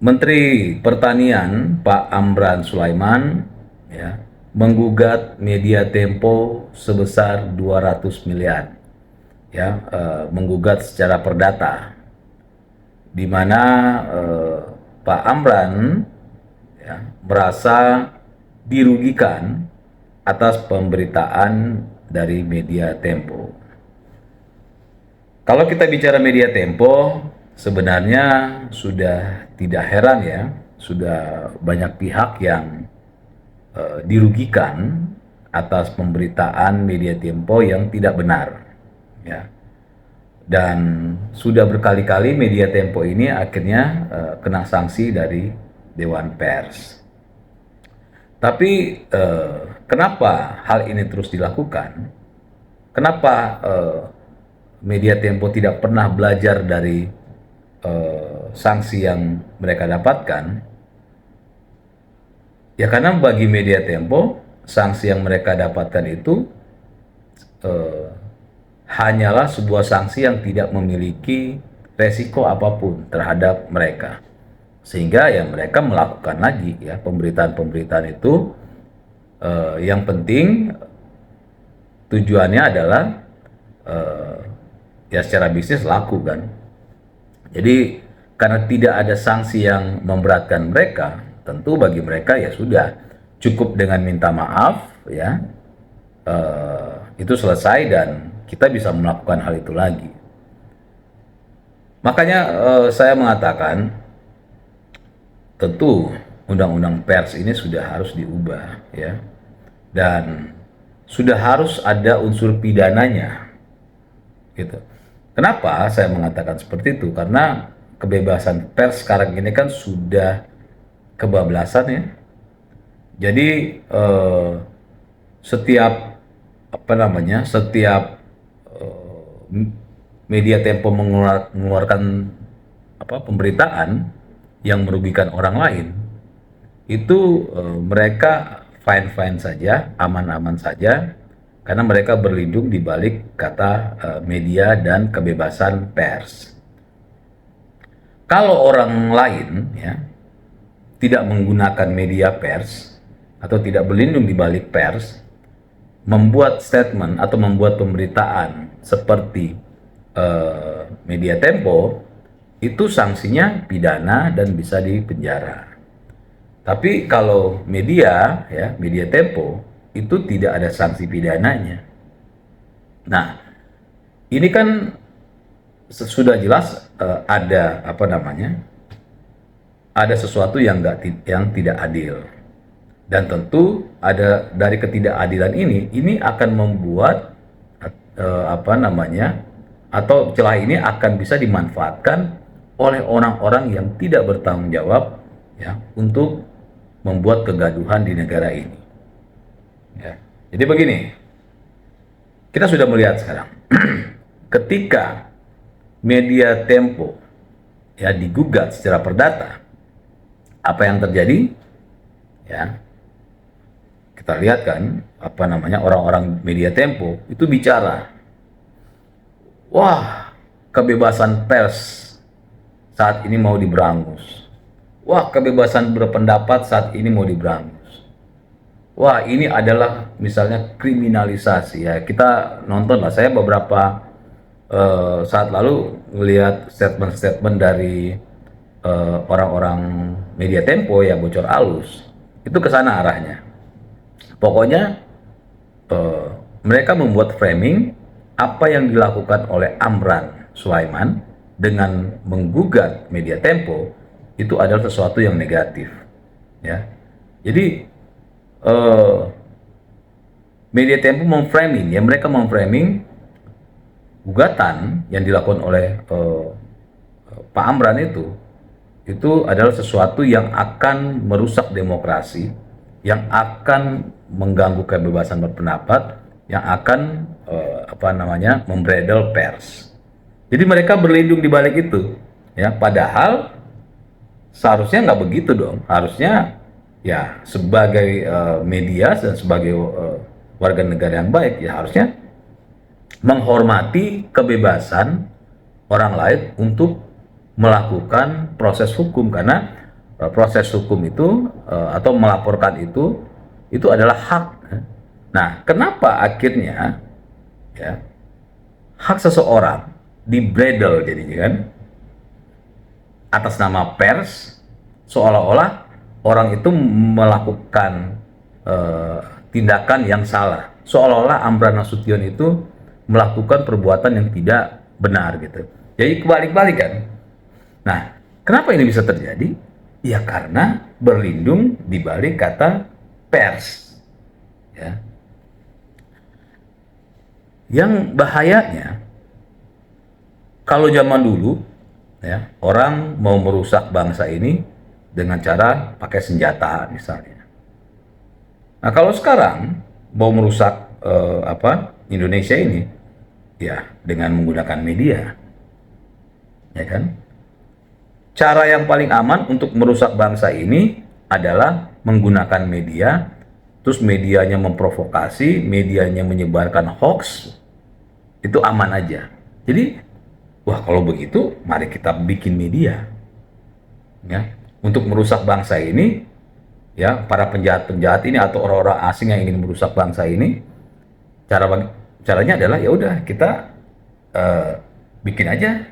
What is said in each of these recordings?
Menteri Pertanian Pak Amran Sulaiman ya, menggugat media Tempo sebesar 200 miliar ya, menggugat secara perdata di mana Pak Amran ya, merasa dirugikan atas pemberitaan dari media Tempo. Kalau kita bicara media Tempo, sebenarnya sudah tidak heran ya, sudah banyak pihak yang dirugikan atas pemberitaan media Tempo yang tidak benar ya. Dan sudah berkali-kali media Tempo ini akhirnya kena sanksi dari Dewan Pers. Tapi kenapa hal ini terus dilakukan? Kenapa media Tempo tidak pernah belajar dari sanksi yang mereka dapatkan? Ya karena bagi media Tempo, sanksi yang mereka dapatkan itu hanyalah sebuah sanksi yang tidak memiliki resiko apapun terhadap mereka. Sehingga ya mereka melakukan lagi ya pemberitaan-pemberitaan itu, yang penting tujuannya adalah ya secara bisnis laku kan. Jadi karena tidak ada sanksi yang memberatkan mereka, tentu bagi mereka ya sudah cukup dengan minta maaf ya, itu selesai dan kita bisa melakukan hal itu lagi. Makanya saya mengatakan tentu undang-undang pers ini sudah harus diubah ya, dan sudah harus ada unsur pidananya gitu. Kenapa saya mengatakan seperti itu? Karena kebebasan pers sekarang ini kan sudah kebablasan ya. Jadi setiap setiap media Tempo mengeluarkan pemberitaan yang merugikan orang lain, itu mereka fine-fine saja, aman-aman saja, karena mereka berlindung di balik kata media dan kebebasan pers. Kalau orang lain ya tidak menggunakan media pers atau tidak berlindung di balik pers, membuat statement atau membuat pemberitaan seperti media Tempo, itu sanksinya pidana dan bisa dipenjara. Tapi kalau media ya, media Tempo itu tidak ada sanksi pidananya. Nah, ini kan sudah jelas ada ada sesuatu yang tidak adil. Dan tentu ada dari ketidakadilan ini akan membuat atau celah ini akan bisa dimanfaatkan oleh orang-orang yang tidak bertanggung jawab ya untuk membuat kegaduhan di negara ini. Ya. Jadi begini, kita sudah melihat sekarang ketika media Tempo ya digugat secara perdata, apa yang terjadi? Ya, kita lihat kan orang-orang media Tempo itu bicara, wah kebebasan pers saat ini mau diberangus. Wah, kebebasan berpendapat saat ini mau diberangus. Wah, ini adalah misalnya kriminalisasi ya. Kita nonton lah, saya beberapa saat lalu melihat statement-statement dari orang-orang media Tempo ya bocor alus. Itu ke sana arahnya. Pokoknya mereka membuat framing apa yang dilakukan oleh Amran Sulaiman dengan menggugat media Tempo itu adalah sesuatu yang negatif ya. Jadi media Tempo mereka memframing gugatan yang dilakukan oleh Pak Amran itu adalah sesuatu yang akan merusak demokrasi, yang akan mengganggu kebebasan berpendapat, yang akan membredel pers. Jadi mereka berlindung di balik itu ya, padahal seharusnya nggak begitu dong. Harusnya ya sebagai media dan sebagai warga negara yang baik ya harusnya menghormati kebebasan orang lain untuk melakukan proses hukum, karena proses hukum itu atau melaporkan itu adalah hak. Nah, kenapa akhirnya ya hak seseorang dibredel jadinya kan atas nama pers, seolah-olah orang itu melakukan tindakan yang salah, seolah-olah Amran Nasution itu melakukan perbuatan yang tidak benar gitu. Jadi kebalik-balik kan. Nah, kenapa ini bisa terjadi? Ya karena berlindung di balik kata pers. Ya. Yang bahayanya kalau zaman dulu ya, orang mau merusak bangsa ini dengan cara pakai senjata misalnya. Nah, kalau sekarang mau merusak Indonesia ini ya dengan menggunakan media. Ya kan? Cara yang paling aman untuk merusak bangsa ini adalah menggunakan media, terus medianya memprovokasi, medianya menyebarkan hoax, itu aman aja. Jadi, wah kalau begitu, mari kita bikin media, ya, untuk merusak bangsa ini, ya, para penjahat-penjahat ini atau orang-orang asing yang ingin merusak bangsa ini, caranya adalah ya udah kita bikin aja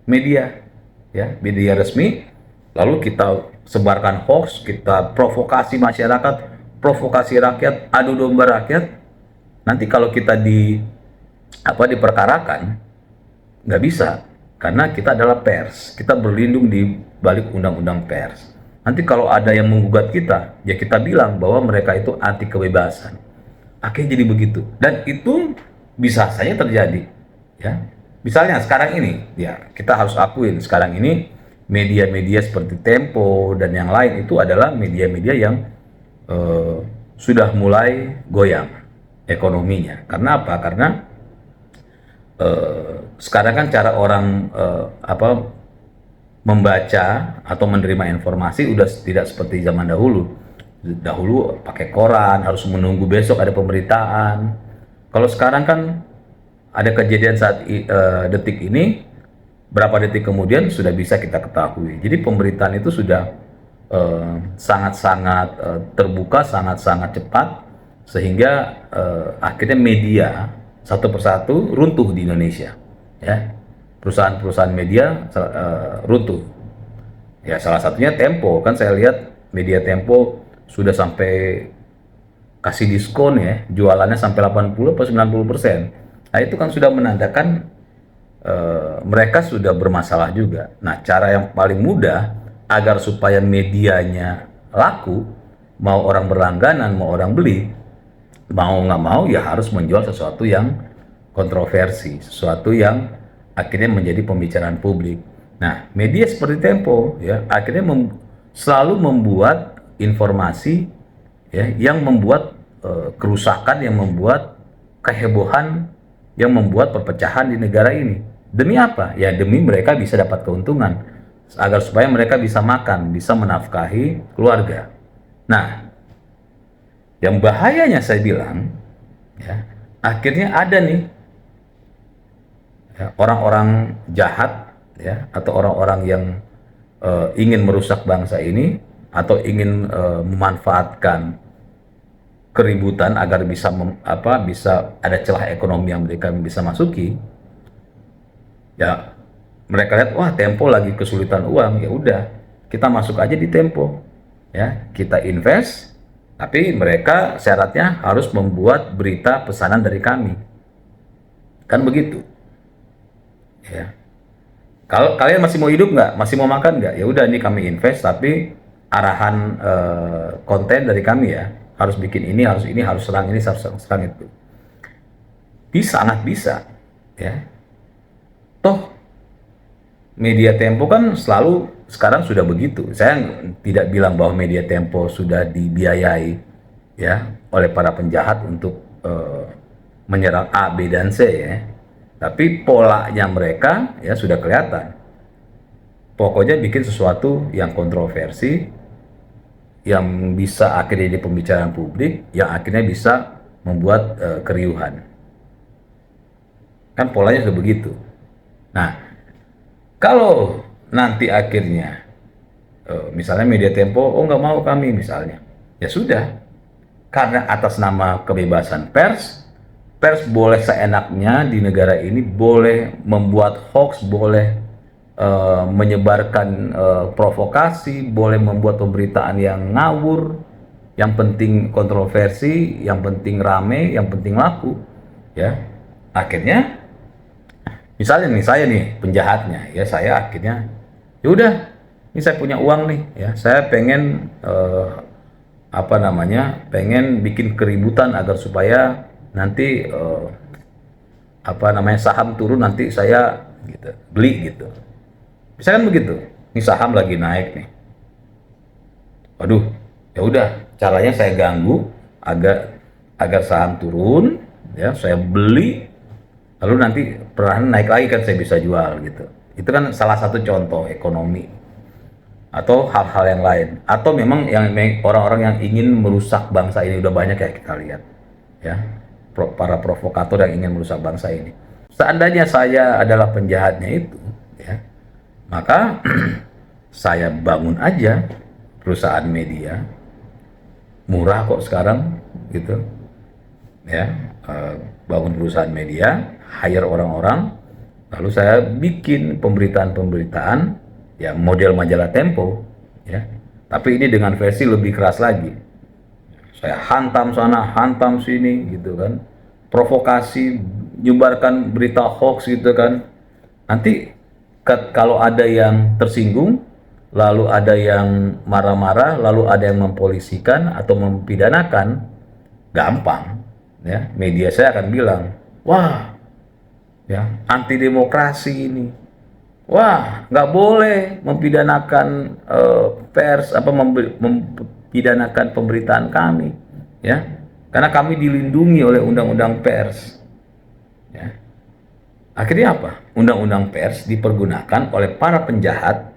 media, ya, media resmi, lalu kita sebarkan hoax, kita provokasi masyarakat, provokasi rakyat, adu domba rakyat. Nanti kalau kita diperkarakan, nggak bisa, karena kita adalah pers, kita berlindung di balik undang-undang pers. Nanti kalau ada yang menggugat kita, ya kita bilang bahwa mereka itu anti kebebasan. Akhirnya jadi begitu, dan itu bisa saja terjadi, ya. Misalnya sekarang ini, ya kita harus akuin sekarang ini media-media seperti Tempo dan yang lain itu adalah media-media yang sudah mulai goyang ekonominya. Karena apa? Karena sekarang kan cara orang membaca atau menerima informasi udah tidak seperti zaman dahulu. Dahulu pakai koran, harus menunggu besok ada pemberitaan. Kalau sekarang kan ada kejadian saat detik ini, berapa detik kemudian sudah bisa kita ketahui. Jadi pemberitaan itu sudah sangat-sangat terbuka, sangat-sangat cepat, sehingga akhirnya media satu persatu runtuh di Indonesia. Ya, perusahaan-perusahaan media runtuh. Ya, salah satunya Tempo. Kan saya lihat media Tempo sudah sampai kasih diskon ya, jualannya sampai 80 atau 90%. Nah, itu kan sudah menandakan mereka sudah bermasalah juga. Nah, cara yang paling mudah agar supaya medianya laku, mau orang berlangganan, mau orang beli, mau nggak mau ya harus menjual sesuatu yang kontroversi, sesuatu yang akhirnya menjadi pembicaraan publik. Nah, media seperti Tempo ya akhirnya selalu membuat informasi ya yang membuat kerusakan, yang membuat kehebohan, yang membuat perpecahan di negara ini. Demi apa? Ya demi mereka bisa dapat keuntungan, agar supaya mereka bisa makan, bisa menafkahi keluarga. Nah, yang bahayanya saya bilang, ya, akhirnya ada nih ya, orang-orang jahat, ya, atau orang-orang yang ingin merusak bangsa ini atau ingin memanfaatkan keributan agar bisa bisa ada celah ekonomi yang mereka bisa masuki. Ya, mereka lihat wah Tempo lagi kesulitan uang, ya udah kita masuk aja di Tempo. Ya, kita invest, tapi mereka syaratnya harus membuat berita pesanan dari kami. Kan begitu. Ya. Kalau kalian masih mau hidup nggak, masih mau makan nggak, ya udah ini kami invest, tapi arahan konten dari kami ya. Harus bikin ini, harus serang ini, harus serang itu. Sangat bisa, ya. Toh media Tempo kan selalu sekarang sudah begitu. Saya tidak bilang bahwa media Tempo sudah dibiayai ya oleh para penjahat untuk menyerang A, B, dan C ya. Tapi polanya mereka ya sudah kelihatan. Pokoknya bikin sesuatu yang kontroversi, yang bisa akhirnya jadi pembicaraan publik, yang akhirnya bisa membuat keriuhan. Kan polanya sudah begitu. Nah, kalau nanti akhirnya misalnya Media Tempo, oh nggak mau kami misalnya, ya sudah, karena atas nama kebebasan pers, pers boleh seenaknya di negara ini, boleh membuat hoax, boleh menyebarkan provokasi, boleh membuat pemberitaan yang ngawur, yang penting kontroversi, yang penting rame, yang penting laku, ya. Akhirnya, misalnya nih saya nih penjahatnya, ya saya akhirnya, ya udah, ini saya punya uang nih, ya saya pengen apa namanya, pengen bikin keributan agar supaya nanti apa namanya saham turun, nanti saya gitu beli gitu. Bisa kan begitu? Ini saham lagi naik nih. Waduh, ya udah, caranya saya ganggu agar agar saham turun, ya saya beli, lalu nanti perlahan naik lagi kan saya bisa jual gitu. Itu kan salah satu contoh ekonomi atau hal-hal yang lain, atau memang yang orang-orang yang ingin merusak bangsa ini udah banyak ya kita lihat, ya para provokator yang ingin merusak bangsa ini. Seandainya saya adalah penjahatnya itu, ya maka saya bangun aja perusahaan media, murah kok sekarang gitu, ya bangun perusahaan media, hire orang-orang, lalu saya bikin pemberitaan-pemberitaan ya model majalah Tempo, ya tapi ini dengan versi lebih keras lagi. Saya hantam sana, hantam sini gitu kan, provokasi, nyebarkan berita hoax gitu kan. Nanti kalau ada yang tersinggung, lalu ada yang marah-marah, lalu ada yang mempolisikan atau mempidanakan, gampang, ya media saya akan bilang, wah, ya anti demokrasi ini, wah nggak boleh mempidanakan pers, apa mempidanakan pemberitaan kami, ya karena kami dilindungi oleh undang-undang pers, ya. Akhirnya apa? Undang-undang pers dipergunakan oleh para penjahat,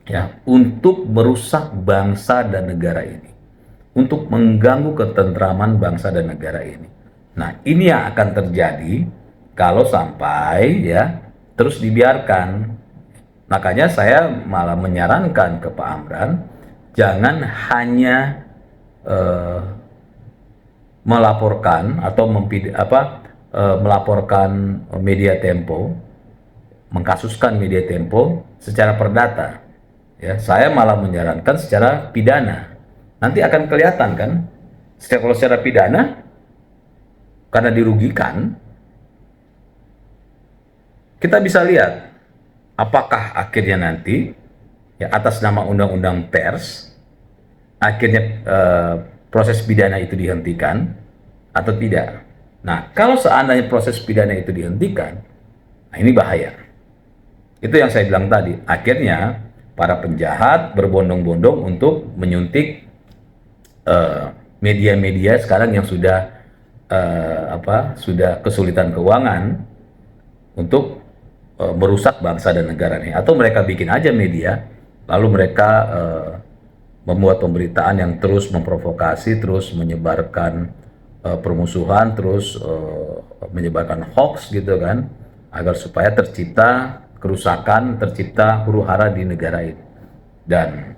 ya untuk merusak bangsa dan negara ini, untuk mengganggu ketentraman bangsa dan negara ini. Nah, ini yang akan terjadi kalau sampai ya terus dibiarkan. Makanya saya malah menyarankan ke Pak Amran, jangan hanya melaporkan atau melaporkan Media Tempo, mengkasuskan Media Tempo secara perdata. Ya, saya malah menyarankan secara pidana. Nanti akan kelihatan kan, kalau secara pidana karena dirugikan, kita bisa lihat apakah akhirnya nanti ya atas nama undang-undang pers akhirnya proses pidana itu dihentikan atau tidak. Nah, kalau seandainya proses pidana itu dihentikan, nah ini bahaya. Itu yang saya bilang tadi. Akhirnya para penjahat berbondong-bondong untuk menyuntik media-media sekarang yang sudah sudah kesulitan keuangan untuk merusak bangsa dan negara ini. Atau mereka bikin aja media, lalu mereka membuat pemberitaan yang terus memprovokasi, terus menyebarkan permusuhan, terus menyebarkan hoax gitu kan, agar supaya tercipta kerusakan, tercipta huru-hara di negara ini. Dan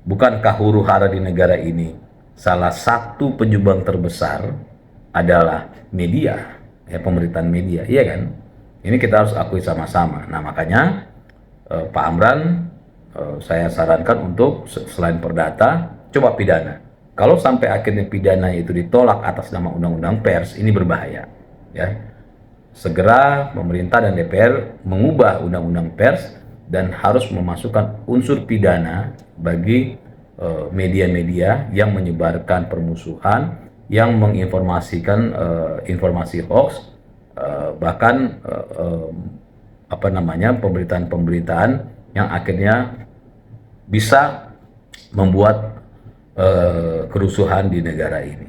bukankah huru-hara di negara ini salah satu penyumbang terbesar adalah media, ya pemberitaan media, iya kan? Ini kita harus akui sama-sama. Nah makanya Pak Amran, saya sarankan untuk selain perdata, coba pidana. Kalau sampai akhirnya pidana itu ditolak atas nama undang-undang pers, ini berbahaya. Ya, segera pemerintah dan DPR mengubah undang-undang pers dan harus memasukkan unsur pidana bagi media-media yang menyebarkan permusuhan, yang menginformasikan informasi hoax, bahkan pemberitaan-pemberitaan yang akhirnya bisa membuat kerusuhan di negara ini.